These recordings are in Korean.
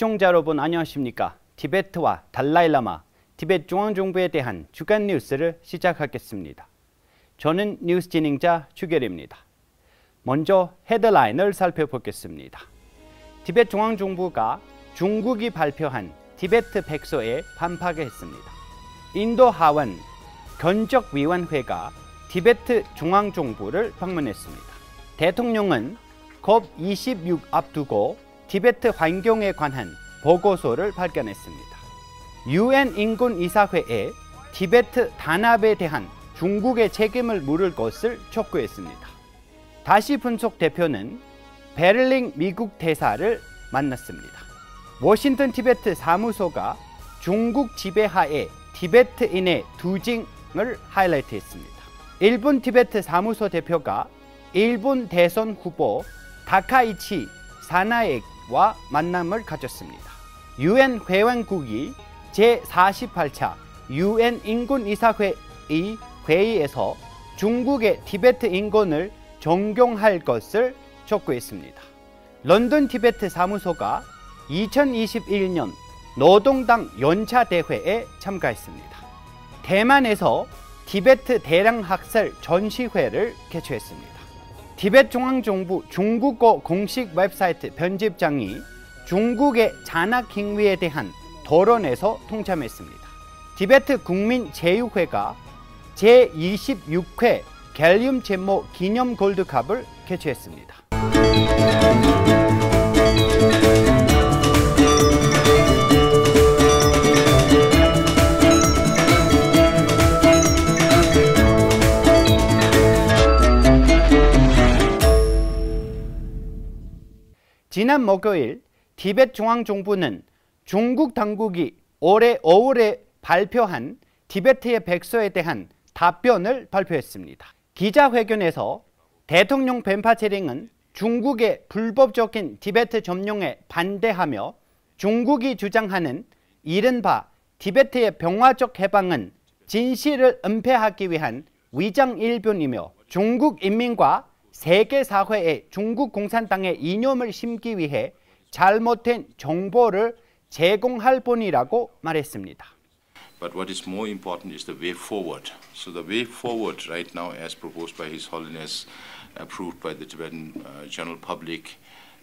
시청자 여러분 안녕하십니까? 티베트와 달라이라마, 티베트 중앙정부에 대한 주간 뉴스를 시작하겠습니다. 저는 뉴스 진행자 주결입니다. 먼저 헤드라인을 살펴보겠습니다. 티베트 중앙정부가 중국이 발표한 티베트 백서에 반박했습니다. 인도 하원 견적위원회가 티베트 중앙정부를 방문했습니다. 대통령은 COP26 앞두고 티베트 환경에 관한 보고서를 발견했습니다. UN 인권이사회에 티베트 단합에 대한 중국의 책임을 물을 것을 촉구했습니다. 다시 분석 대표는 베를린 미국 대사를 만났습니다. 워싱턴 티베트 사무소가 중국 지배하에 티베트인의 투쟁을 하이라이트했습니다. 일본 티베트 사무소 대표가 일본 대선 후보 다카이치 사나에와 만남을 가졌습니다. UN 회원국이 제48차 UN 인권이사회의 회의에서 중국의 티베트 인권을 존경할 것을 촉구했습니다. 런던 티베트 사무소가 2021년 노동당 연차 대회에 참가했습니다. 대만에서 티베트 대량학살 전시회를 개최했습니다. 티베트 중앙정부 중국어 공식 웹사이트 편집장이 중국의 잔악 행위에 대한 토론에서 동참했습니다. 티베트 국민체육회가 제26회 갤륨 제모 기념 골드컵을 개최했습니다. 지난 목요일 티베트 중앙정부는 중국 당국이 올해 5월에 발표한 티베트의 백서에 대한 답변을 발표했습니다. 기자회견에서 대통령 벤파체링은 중국의 불법적인 티베트 점령에 반대하며 중국이 주장하는 이른바 티베트의 평화적 해방은 진실을 은폐하기 위한 위장 일변이며 중국 인민과 세계사회에 중국 공산당의 이념을 심기 위해 잘못된 정보를 제공할 뿐이라고 말했습니다. But what is more important is the way forward. So the way forward right now as proposed by His Holiness, approved by the Tibetan general public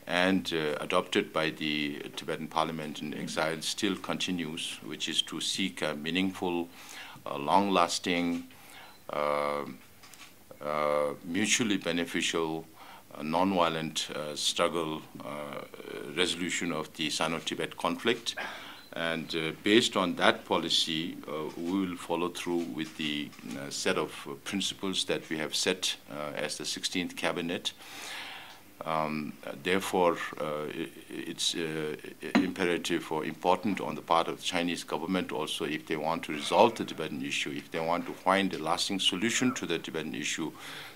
and adopted by the Tibetan Parliament in exile still continues, which is to seek a meaningful, long-lasting, mutually beneficial, non-violent struggle, resolution of the Sino-Tibet conflict. And based on that policy, we will follow through with the set of principles that we have set as the 16th Cabinet. Therefore, it's imperative or important on the part of the Chinese government also, if they want to resolve the Tibetan issue, if they want to find a lasting solution to the Tibetan issue,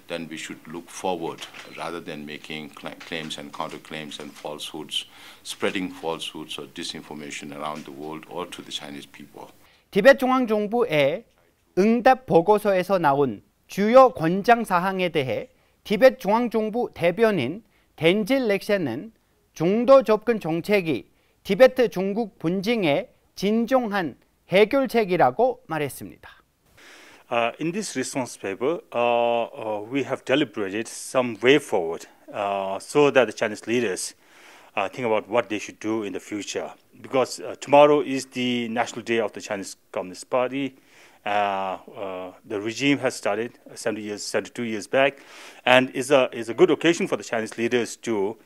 then we should look forward rather than making claims and counterclaims and falsehoods, spreading falsehoods or disinformation around the world or to the Chinese people. 티베트 중앙정부의 응답 보고서에서 나온 주요 권장 사항에 대해 티베트 중앙정부 대변인 덴질 렉센은 중도 접근 정책이 티베트 중국 분쟁의 진정한 해결책이라고 말했습니다. In this response paper, we have deliberated some way forward so that the Chinese leaders think about what they should do in the future. Because tomorrow is the National Day of the Chinese Communist Party. The regime has started 72 years back, and is a good occasion for the Chinese leaders to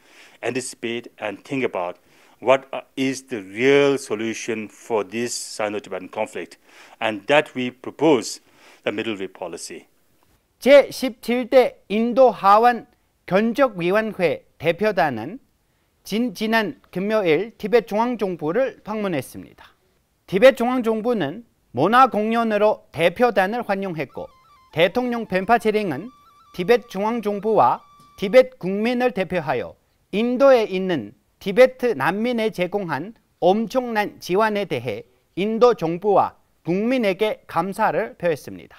anticipate and think about what is the real solution for this Sino-Tibetan conflict, and that we propose the middle way policy. 제17대 인도 하원 견적위원회 대표단은 지난 금요일 티베트 중앙정부를 방문했습니다. 티베트 중앙정부는 문화공연으로 대표단을 환영했고 대통령 벤파체링은 티베트 중앙정부와 티베트 국민을 대표하여 인도에 있는 티베트 난민에 제공한 엄청난 지원에 대해 인도 정부와 국민에게 감사를 표했습니다.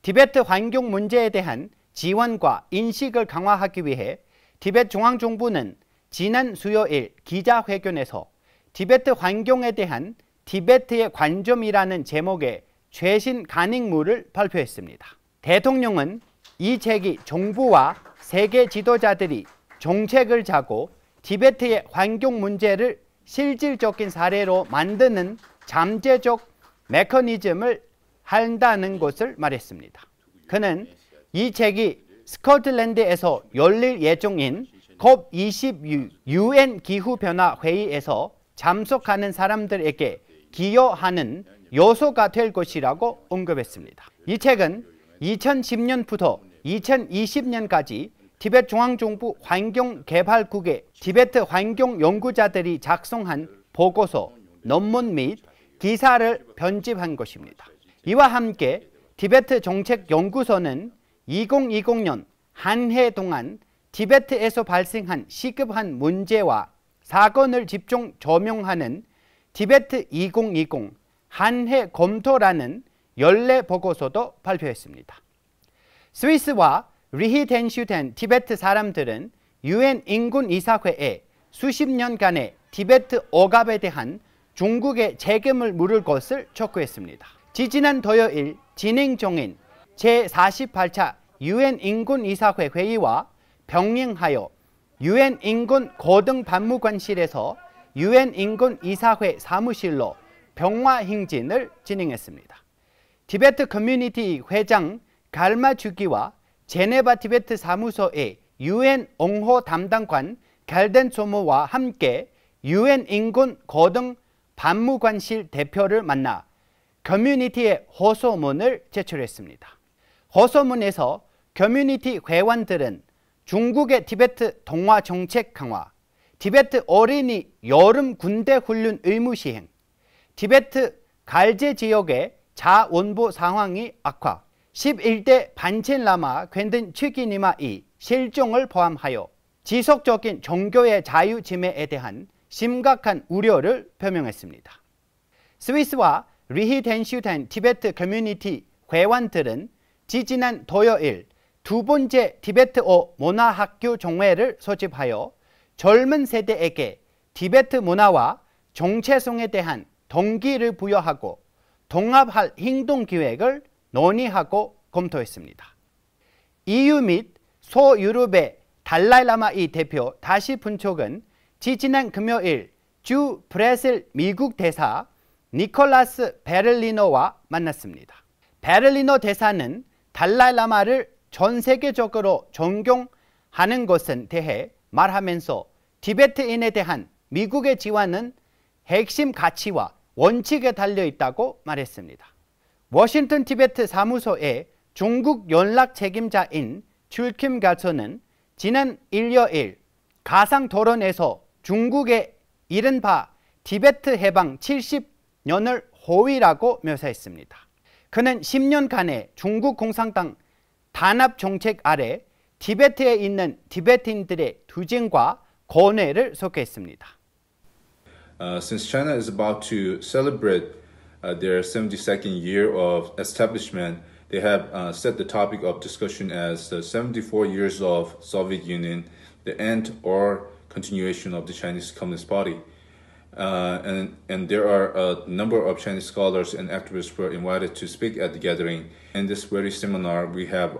티베트 환경 문제에 대한 지원과 인식을 강화하기 위해 티베트 중앙정부는 지난 수요일 기자회견에서 티베트 환경에 대한 티베트의 관점이라는 제목의 최신 간행물을 발표했습니다. 대통령은 이 책이 정부와 세계 지도자들이 정책을 짜고 티베트의 환경 문제를 실질적인 사례로 만드는 잠재적 메커니즘을 한다는 것을 말했습니다. 그는 이 책이 스코틀랜드에서 열릴 예정인 COP20 UN 기후변화 회의에서 참석하는 사람들에게 기여하는 요소가 될 것이라고 언급했습니다. 이 책은 2010년부터 2020년까지 티베트 중앙정부 환경개발국의 티베트 환경연구자들이 작성한 보고서, 논문 및 기사를 편집한 것입니다. 이와 함께 티베트 정책연구소는 2020년 한 해 동안 티베트에서 발생한 시급한 문제와 사건을 집중 조명하는 티베트 2020 한 해 검토라는 연례 보고서도 발표했습니다. 스위스와 리히텐슈텐 티베트 사람들은 UN 인권이사회에 수십 년간의 티베트 억압에 대한 중국의 책임을 물을 것을 촉구했습니다. 지지난 토요일 진행 중인 제48차 UN 인권이사회 회의와 병행하여 UN 인권 고등반무관실에서 UN 인권이사회 사무실로 평화 행진을 진행했습니다. 티베트 커뮤니티 회장 갈마주기와 제네바 티베트 사무소의 UN 옹호 담당관 갈덴소모와 함께 UN 인권 고등반무관실 대표를 만나 커뮤니티의 호소문을 제출했습니다. 호소문에서 커뮤니티 회원들은 중국의 티베트 동화 정책 강화, 티베트 어린이 여름 군대 훈련 의무 시행, 티베트 갈제 지역의 자원보 상황이 악화, 11대 반첸라마 괜든 취기니마의 실종을 포함하여 지속적인 종교의 자유 침해에 대한 심각한 우려를 표명했습니다. 스위스와 리히텐슈텐 티베트 커뮤니티 회원들은 지지난 토요일 두 번째 티베트어 문화학교 종회를 소집하여 젊은 세대에게 티베트 문화와 정체성에 대한 동기를 부여하고 통합할 행동 기획을 논의하고 검토했습니다. EU 및 소유럽의 달라이라마의 대표 다시 분촉은 지지난 금요일 주 브라질 미국 대사 니콜라스 베를리노와 만났습니다. 베를리노 대사는 달라이라마를 전 세계적으로 존경하는 것에 대해 말하면서 티베트인에 대한 미국의 지원은 핵심 가치와 원칙에 달려있다고 말했습니다. 워싱턴 티베트 사무소의 중국 연락 책임자인 출킴 가서는 지난 일요일 가상 토론에서 중국의 이른바 티베트 해방 70년을 호위라고 묘사했습니다. 그는 10년간의 중국 공산당 단합 정책 아래 티베트에 있는 티베트인들의 투쟁과 고뇌를 소개했습니다. Since China is about to celebrate their 72nd year of establishment, they have set the topic of discussion as the 74 years of Soviet Union, the end or continuation of the Chinese Communist Party. And there are a number of Chinese scholars and activists who were invited to speak at the gathering. In this very seminar, we have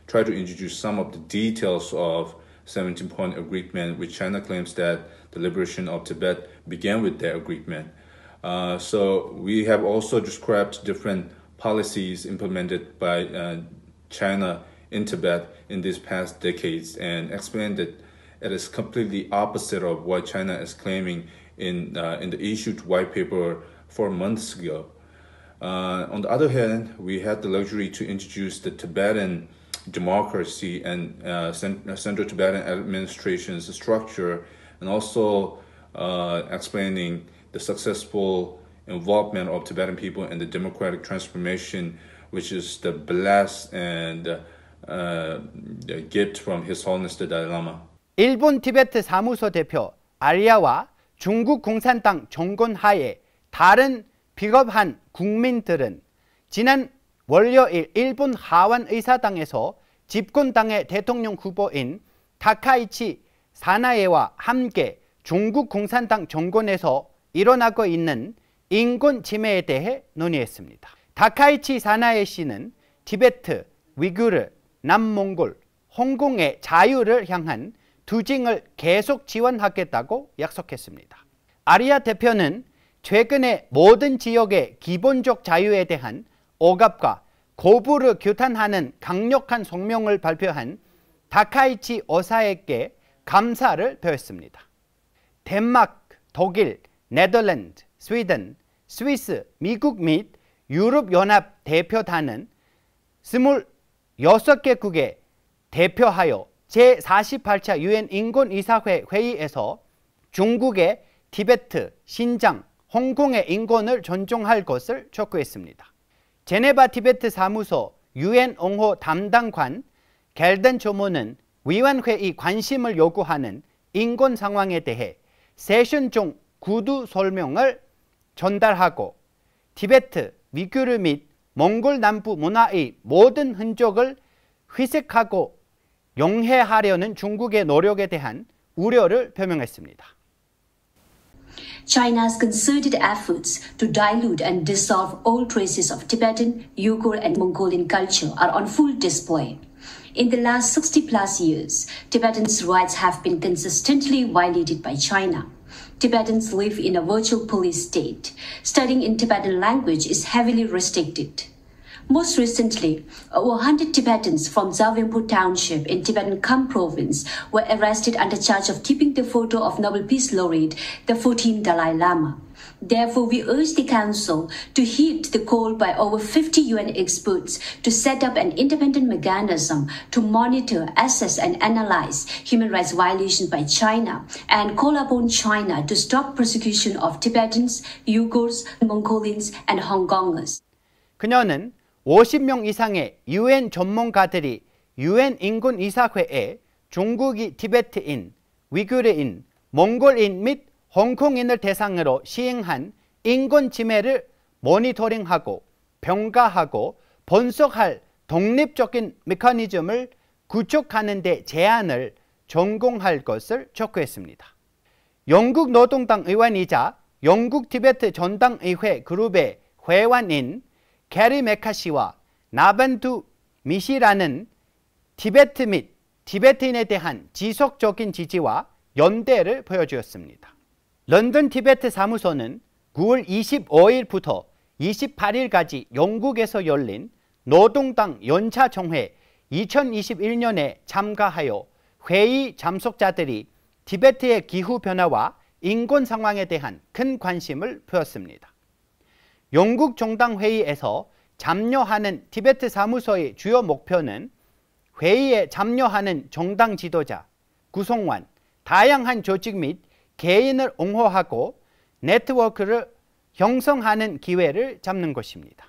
tried to introduce some of the details of 17-point agreement, which China claims that the liberation of Tibet began with that agreement. So we have also described different policies implemented by China in Tibet in these past decades and explained that it is completely opposite of what China is claiming in the issued white paper 4 months ago. On the other hand, we had the luxury to introduce the Tibetan democracy and Central Tibetan administration's structure, and also explaining the successful involvement of Tibetan people in the democratic transformation, which is the bless and the gift from His Holiness the Dalai Lama. 일본 티베트 사무소 대표 아리아와 중국 공산당 정권 하에 다른 비겁한 국민들은 지난 월요일 일본 하완 의사당에서 집권당의 대통령 후보인 타카이치 사나에와 함께 중국 공산당 정권에서 일어나고 있는 인권 침해에 대해 논의했습니다. 다카이치 사나에 씨는 티베트, 위구르, 남몽골, 홍콩의 자유를 향한 투쟁을 계속 지원하겠다고 약속했습니다. 아리아 대표는 최근에 모든 지역의 기본적 자유에 대한 억압과 거부를 규탄하는 강력한 성명을 발표한 다카이치 어사에게 감사를 표했습니다. 덴마크, 독일, 네덜란드, 스웨덴, 스위스, 미국 및 유럽연합 대표단은 26개국에 대표하여 제48차 유엔 인권이사회 회의에서 중국의 티베트, 신장, 홍콩의 인권을 존중할 것을 촉구했습니다. 제네바 티베트 사무소 유엔 옹호 담당관 겔든 조모는 위원회의 관심을 요구하는 인권 상황에 대해 세션 중 구두 설명을 전달하고 티베트, 위구르 및 몽골 남부 문화의 모든 흔적을 회색하고 용해하려는 중국의 노력에 대한 우려를 표명했습니다. China's concerted efforts to dilute and dissolve all traces of Tibetan, Uyghur, and Mongolian culture are on full display. In the last 60-plus years, Tibetans' rights have been consistently violated by China. Tibetans live in a virtual police state. Studying in Tibetan language is heavily restricted. Most recently, over 100 Tibetans from Zawinpu Township in Tibetan Kham Province were arrested under charge of keeping the photo of Nobel Peace Laureate, the 14th Dalai Lama. Therefore, we urge the Council to heed the call by over 50 UN experts to set up an independent mechanism to monitor, assess, and analyze human rights violations by China and call upon China to stop persecution of Tibetans, Uyghurs, Mongolians, and Hong Kongers. 그녀는 50명 이상의 UN 전문가들이 UN 인권이사회에 중국이 티베트인, 위구르인, 몽골인 및 홍콩인을 대상으로 시행한 인권 침해를 모니터링하고 평가하고 분석할 독립적인 메커니즘을 구축하는 데 제안을 전공할 것을 촉구했습니다. 영국 노동당 의원이자 영국 티베트 전당의회 그룹의 회원인 캐리 메카시와 나반두 미시라는 티베트 및 티베트인에 대한 지속적인 지지와 연대를 보여주었습니다. 런던 티베트 사무소는 9월 25일부터 28일까지 영국에서 열린 노동당 연차정회 2021년에 참가하여 회의 참석자들이 티베트의 기후변화와 인권 상황에 대한 큰 관심을 보였습니다. 영국 정당회의에서 참여하는 티베트 사무소의 주요 목표는 회의에 참여하는 정당 지도자, 구성원, 다양한 조직 및 개인을 옹호하고 네트워크를 형성하는 기회를 잡는 것입니다.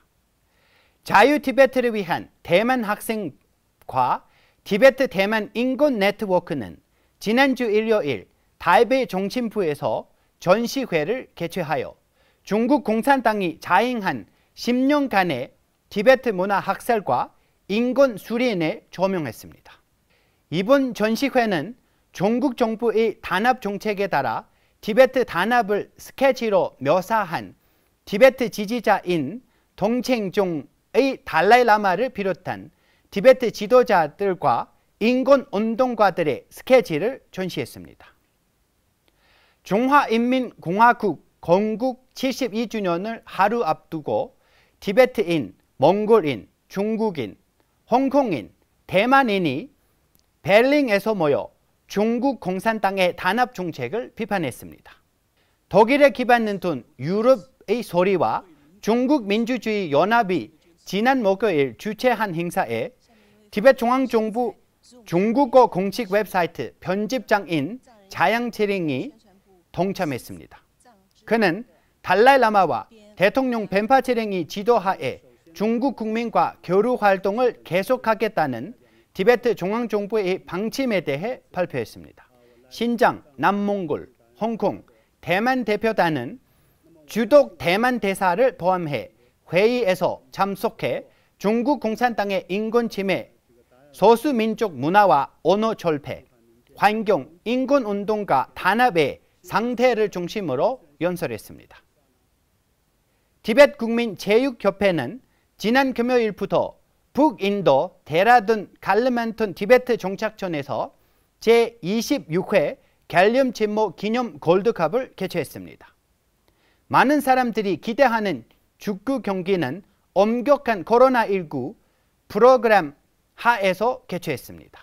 자유 티베트를 위한 대만 학생과 티베트 대만 인권 네트워크는 지난주 일요일 타이베이 정신부에서 전시회를 개최하여 중국 공산당이 자행한 10년간의 티베트 문화 학살과 인권 수린에 조명했습니다. 이번 전시회는 중국 정부의 단합 정책에 따라 티베트 단합을 스케치로 묘사한 티베트 지지자인 동체종의 달라이라마를 비롯한 티베트 지도자들과 인권운동가들의 스케치를 전시했습니다. 중화인민공화국 건국 72주년을 하루 앞두고 티베트인, 몽골인, 중국인, 홍콩인, 대만인이 베를린에서 모여 중국 공산당의 단합 정책을 비판했습니다. 독일에 기반을 둔 유럽의 소리와 중국 민주주의 연합이 지난 목요일 주최한 행사에 티베트 중앙정부 중국어 공식 웹사이트 편집장인 자양체링이 동참했습니다. 그는 달라이라마와 대통령 벤파체링이 지도하에 중국 국민과 교류 활동을 계속하겠다는 티베트 중앙정부의 방침에 대해 발표했습니다. 신장, 남몽골, 홍콩, 대만 대표단은 주독 대만 대사를 포함해 회의에서 참석해 중국 공산당의 인권 침해, 소수민족 문화와 언어 절패, 환경, 인권운동가 단합의 상태를 중심으로 연설했습니다. 티벳 국민 체육협회는 지난 금요일부터 북인도 데라둔 칼리만탄 티베트 종착촌에서 제26회 갤륨 진모 기념 골드컵을 개최했습니다. 많은 사람들이 기대하는 축구 경기는 엄격한 코로나19 프로그램 하에서 개최했습니다.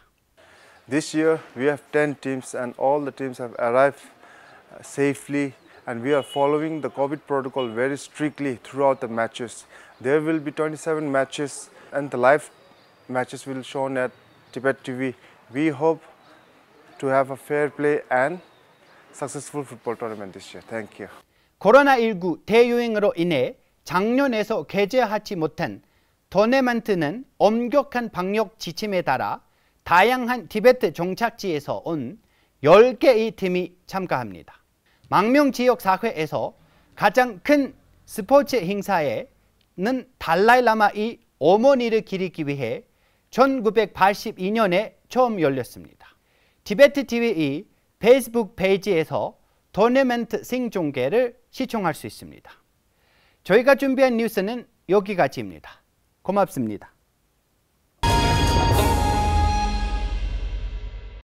This year we have 10 teams and all the teams have arrived safely and we are following the COVID protocol very strictly throughout the matches. There will be 27 matches and the live matches will be shown at Tibet TV. We hope to have a fair play and successful football tournament this year. Thank you. 코로나19 대유행으로 인해 작년에서 개최하지 못한 토너먼트는 엄격한 방역 지침에 따라 다양한 티베트 종착지에서 온 10개의 팀이 참가합니다. 망명 지역 사회에서 가장 큰 스포츠 행사에는 달라이라마의 어머니를 기리기 위해 1982년에 처음 열렸습니다. 티베트 TV의 페이스북 페이지에서 토너먼트 생중계를 시청할 수 있습니다. 저희가 준비한 뉴스는 여기까지입니다. 고맙습니다.